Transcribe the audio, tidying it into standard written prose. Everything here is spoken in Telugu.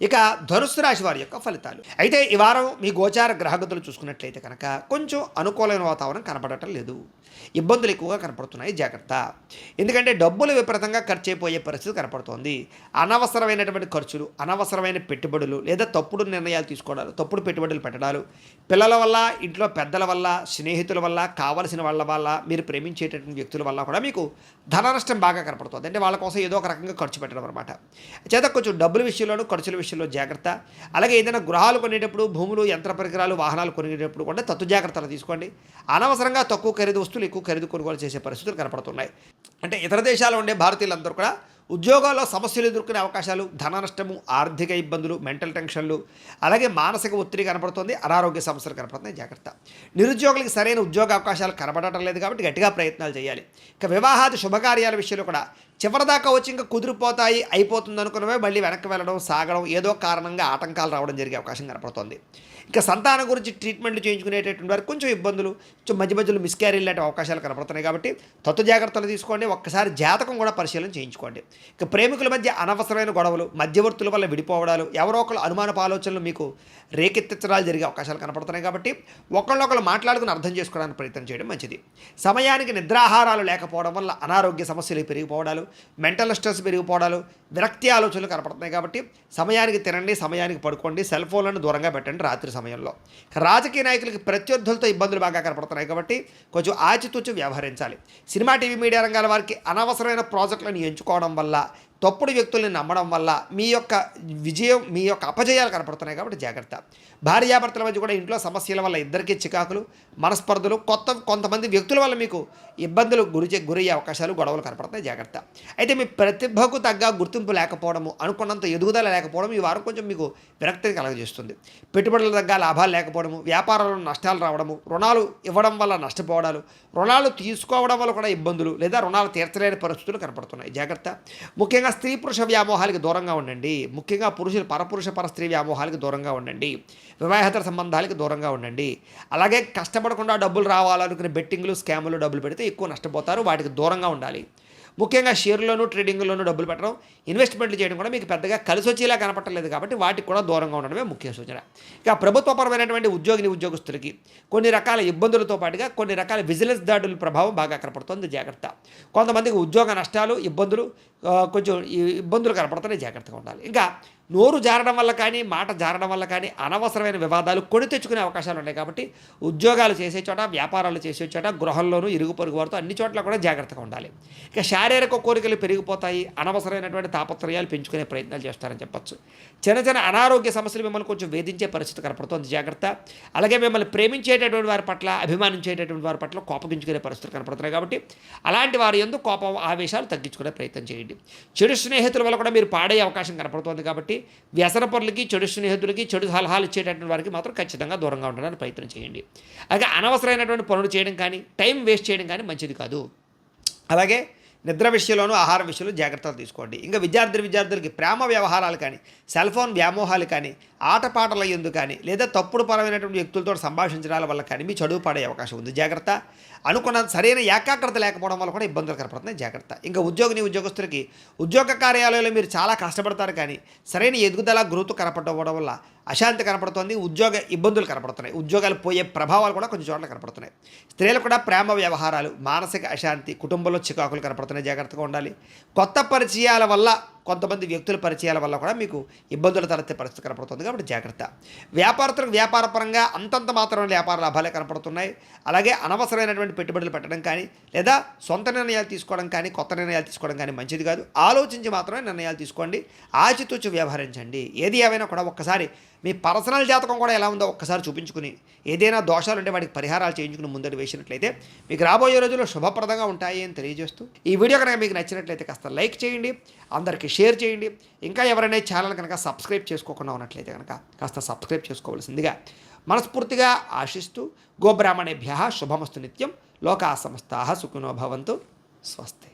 ఇక ధనుస్సు రాశి వారి యొక్క ఫలితాలు. అయితే ఈ వారం మీ గోచార గ్రహగతులు చూసుకున్నట్లయితే కనుక కొంచెం అనుకూలమైన వాతావరణం కనపడటం లేదు. ఇబ్బందులు ఎక్కువగా కనపడుతున్నాయి, జాగ్రత్త. ఎందుకంటే డబ్బులు విపరీతంగా ఖర్చు అయిపోయే పరిస్థితి కనపడుతోంది. అనవసరమైనటువంటి ఖర్చులు, అనవసరమైన పెట్టుబడులు లేదా తప్పుడు నిర్ణయాలు తీసుకోవడాలు, తప్పుడు పెట్టుబడులు పెట్టడాలు, పిల్లల వల్ల, ఇంట్లో పెద్దల వల్ల, స్నేహితుల వల్ల, కావలసిన వాళ్ళ వల్ల, మీరు ప్రేమించేటటువంటి వ్యక్తుల వల్ల కూడా మీకు ధన నష్టం బాగా కనపడుతుంది. అంటే వాళ్ళ కోసం ఏదో ఒక రకంగా ఖర్చు పెట్టడం అనమాట. చేత కొంచెం డబ్బుల విషయంలోనూ, ఖర్చుల విషయంలో జాగ్రత్త. అలాగే ఏదైనా గృహాలు కొనేటప్పుడు, భూములు, యంత్ర పరికరాలు, వాహనాలు కొనేటప్పుడు కూడా తత్తు జాగ్రత్తలు తీసుకోండి. అనవసరంగా తక్కువ ఖరీదు వస్తువులు ఎక్కువ ఖరీదు కొనుగోలు చేసే పరిస్థితులు కనపడుతున్నాయి. అంటే ఇతర దేశాల్లో ఉండే భారతీయులందరూ కూడా ఉద్యోగాల్లో సమస్యలు ఎదుర్కొనే అవకాశాలు, ధన నష్టము, ఆర్థిక ఇబ్బందులు, మెంటల్ టెన్షన్లు, అలాగే మానసిక ఒత్తిడి కనపడుతుంది, అనారోగ్య సమస్యలు కనపడుతున్నాయి, జాగ్రత్త. నిరుద్యోగులకు సరైన ఉద్యోగ అవకాశాలు కనబడటం లేదు కాబట్టి గట్టిగా ప్రయత్నాలు చేయాలి. ఇక వివాహాది శుభకార్యాల విషయంలో కూడా చివరిదాకా వచ్చి ఇంకా కుదిరిపోతాయి, అయిపోతుంది అనుకున్నవే మళ్ళీ వెనక్కి వెళ్ళడం, సాగడం, ఏదో కారణంగా ఆటంకాలు రావడం జరిగే అవకాశం కనపడుతుంది. ఇంకా సంతానం గురించి ట్రీట్మెంట్లు చేయించుకునేటటువంటి వారికి కొంచెం ఇబ్బందులు, మధ్య మధ్యలో మిస్క్యారేజ్ లాంటి అవకాశాలు కనపడుతున్నాయి కాబట్టి తత్వ జాగ్రత్తలు తీసుకోండి. ఒక్కసారి జాతకం కూడా పరిశీలన చేయించుకోండి. ఇక ప్రేమికుల మధ్య అనవసరమైన గొడవలు, మధ్యవర్తుల వల్ల విడిపోవడాలు, ఎవరో ఒకరు అనుమానపు ఆలోచనలు మీకు రేకెత్తించడాలు జరిగే అవకాశాలు కనపడుతున్నాయి కాబట్టి ఒకళ్ళొకళ్ళు మాట్లాడుకుని అర్థం చేసుకోవడానికి ప్రయత్నం చేయడం మంచిది. సమయానికి నిద్రాహారాలు లేకపోవడం వల్ల అనారోగ్య సమస్యలు పెరిగిపోవడాలు, మెంటల్ స్ట్రెస్ పెరిగిపోవడాలు, విరక్తి ఆలోచనలు కనపడుతున్నాయి కాబట్టి సమయానికి తినండి, సమయానికి పడుకోండి, సెల్ ఫోన్లను దూరంగా పెట్టండి రాత్రి సమయంలో. రాజకీయ నాయకులకి ప్రత్యర్థులతో ఇబ్బందులు బాగా కనపడుతున్నాయి కాబట్టి కొంచెం ఆచితూచి వ్యవహరించాలి. సినిమా, టీవీ, మీడియా రంగాల వారికి అనవసరమైన ప్రాజెక్టులను ఎంచుకోవడం వల్ల, తప్పుడు వ్యక్తుల్ని నమ్మడం వల్ల మీ యొక్క విజయం, మీ యొక్క అపజయాలు కనపడుతున్నాయి కాబట్టి జాగ్రత్త. భార్యాభర్తల మధ్య కూడా ఇంట్లో సమస్యల వల్ల ఇద్దరికీ చికాకులు, మనస్పర్ధలు, కొంతమంది వ్యక్తుల వల్ల మీకు ఇబ్బందులు గురయ్యే అవకాశాలు, గొడవలు కనపడుతున్నాయి, జాగ్రత్త. అయితే మీ ప్రతిభకు తగ్గ గుర్తింపు లేకపోవడము, అనుకున్నంత ఎదుగుదల లేకపోవడం ఈ వారం కొంచెం మీకు విరక్తిని కలగజేస్తుంది. పెట్టుబడుల తగ్గ లాభాలు లేకపోవడము, వ్యాపారంలో నష్టాలు రావడము, రుణాలు ఇవ్వడం వల్ల నష్టపోవడాలు, రుణాలు తీసుకోవడం వల్ల కూడా ఇబ్బందులు లేదా రుణాలు తీర్చలేని పరిస్థితులు కనపడుతున్నాయి, జాగ్రత్త. ముఖ్యంగా స్త్రీ పురుష వ్యామోహాలకు దూరంగా ఉండండి. ముఖ్యంగా పురుషులు పరపురుష పరస్త్రీ వ్యామోహాలకు దూరంగా ఉండండి. వివాహేతర సంబంధాలకు దూరంగా ఉండండి. అలాగే కష్టపడకుండా డబ్బులు రావాలనుకునే బెట్టింగ్లు, స్కాములు డబ్బులు పెడితే ఎక్కువ నష్టపోతారు, వాటికి దూరంగా ఉండాలి. ముఖ్యంగా షేర్లోనూ, ట్రేడింగ్లోనూ డబ్బులు పెట్టడం, ఇన్వెస్ట్మెంట్లు చేయడం కూడా మీకు పెద్దగా కలిసి వచ్చేలా కనపట్టలేదు కాబట్టి వాటికి కూడా దూరంగా ఉండడమే ముఖ్య సూచన. ఇక ప్రభుత్వపరమైనటువంటి ఉద్యోగస్తులకి కొన్ని రకాల ఇబ్బందులతో పాటుగా కొన్ని రకాల విజిలెన్స్ దాడుల ప్రభావం బాగా కనపడుతుంది, జాగ్రత్త. కొంతమందికి ఉద్యోగ నష్టాలు, ఇబ్బందులు, కొంచెం ఇబ్బందులు కనపడుతున్నాయి, జాగ్రత్తగా ఉండాలి. ఇంకా నోరు జారడం వల్ల కానీ, మాట జారడం వల్ల కానీ అనవసరమైన వివాదాలు కొని తెచ్చుకునే అవకాశాలు ఉన్నాయి కాబట్టి ఉద్యోగాలు చేసే చోట, వ్యాపారాలు చేసే చోట, గృహంలోనూ, ఇరుగు పొరుగు వారితో అన్ని చోట్ల కూడా జాగ్రత్తగా ఉండాలి. ఇక శారీరక కోరికలు పెరిగిపోతాయి, అనవసరమైనటువంటి తాపత్రయాలు పెంచుకునే ప్రయత్నాలు చేస్తారని చెప్పచ్చు. చిన్న అనారోగ్య సమస్యలు మిమ్మల్ని కొంచెం వేధించే పరిస్థితి కనపడుతుంది, జాగ్రత్త. అలాగే మిమ్మల్ని ప్రేమించేటటువంటి వారి పట్ల, అభిమానించేటటువంటి వారి పట్ల కోపగించుకునే పరిస్థితులు కనపడుతున్నాయి కాబట్టి అలాంటి వారి యందు కోపం, ఆవేశాలు తగ్గించుకునే ప్రయత్నం చేయండి. చెడు స్నేహితుల వల్ల కూడా మీరు పాడే అవకాశం కనపడుతుంది కాబట్టి వ్యసన పరులకి, చెడు స్నేహితులకి, చెడు సలహాలు ఇచ్చేటటువంటి వారికి మాత్రం ఖచ్చితంగా దూరంగా ఉండడానికి ప్రయత్నం చేయండి. అలాగే అనవసరమైనటువంటి పనులు చేయడం కానీ, టైం వేస్ట్ చేయడం కానీ మంచిది కాదు. అలాగే నిద్ర విషయంలోనూ, ఆహార విషయంలో జాగ్రత్తలు తీసుకోండి. ఇంకా విద్యార్థులకి ప్రేమ వ్యవహారాలు కానీ, సెల్ ఫోన్ వ్యామోహాలు కానీ, ఆటపాటల యందు కానీ, లేదా తప్పుడు పరమైనటువంటి వ్యక్తులతో సంభాషించడాల వల్ల కానీ మీ చదువు పాడే అవకాశం ఉంది, జాగ్రత్త. అనుకున్న సరైన ఏకాగ్రత లేకపోవడం వల్ల కూడా ఇబ్బందులు కనపడుతున్నాయి, జాగ్రత్త. ఇంకా ఉద్యోగస్తులకి ఉద్యోగ కార్యాలయంలో మీరు చాలా కష్టపడతారు కానీ సరైన ఎదుగుదల, గ్రోత్ కనపడకపోవడం వల్ల అశాంతి కనపడుతుంది, ఉద్యోగ ఇబ్బందులు కనపడుతున్నాయి, ఉద్యోగాలు పోయే ప్రభావాలు కూడా కొన్ని చోట్ల కనపడుతున్నాయి. స్త్రీలు కూడా ప్రేమ వ్యవహారాలు, మానసిక అశాంతి, కుటుంబంలో చికాకులు కనపడుతున్నాయి, జాగ్రత్తగా ఉండాలి. కొత్త పరిచయాల వల్ల, కొంతమంది వ్యక్తుల పరిచయాల వల్ల కూడా మీకు ఇబ్బందులు తలెత్తే పరిస్థితి కనపడుతుంది కాబట్టి జాగ్రత్త. వ్యాపారస్తులకు వ్యాపారపరంగా అంతంత మాత్రం వ్యాపార లాభాలే కనపడుతున్నాయి. అలాగే అనవసరమైనటువంటి పెట్టుబడులు పెట్టడం కానీ, లేదా సొంత నిర్ణయాలు తీసుకోవడం కానీ, కొత్త నిర్ణయాలు తీసుకోవడం కానీ మంచిది కాదు. ఆలోచించి మాత్రమే నిర్ణయాలు తీసుకోండి, ఆచితూచి వ్యవహరించండి. ఏది ఏమైనా కూడా ఒక్కసారి మీ పర్సనల్ జాతకం కూడా ఎలా ఉందో ఒక్కసారి చూపించుకుని, ఏదైనా దోషాలు ఉంటే వాటికి పరిహారాలు చేయించుకుని ముందడు వేసినట్లయితే మీకు రాబోయే రోజుల్లో శుభప్రదంగా ఉంటాయి అని తెలియజేస్తూ, ఈ వీడియో కనుక మీకు నచ్చినట్లయితే కాస్త లైక్ చేయండి, అందరికీ షేర్ చేయండి. ఇంకా ఎవరైనా ఛానల్ కనుక సబ్స్క్రైబ్ చేసుకోకుండా ఉన్నట్లయితే కనుక కాస్త సబ్స్క్రైబ్ చేసుకోవాల్సిందిగా మనస్ఫూర్తిగా ఆశిస్తూ, గోబ్రాహ్మణేభ్యః శుభమస్తు నిత్యం, లోకా సమస్తాః సుఖినో భవంతు, స్వస్తి.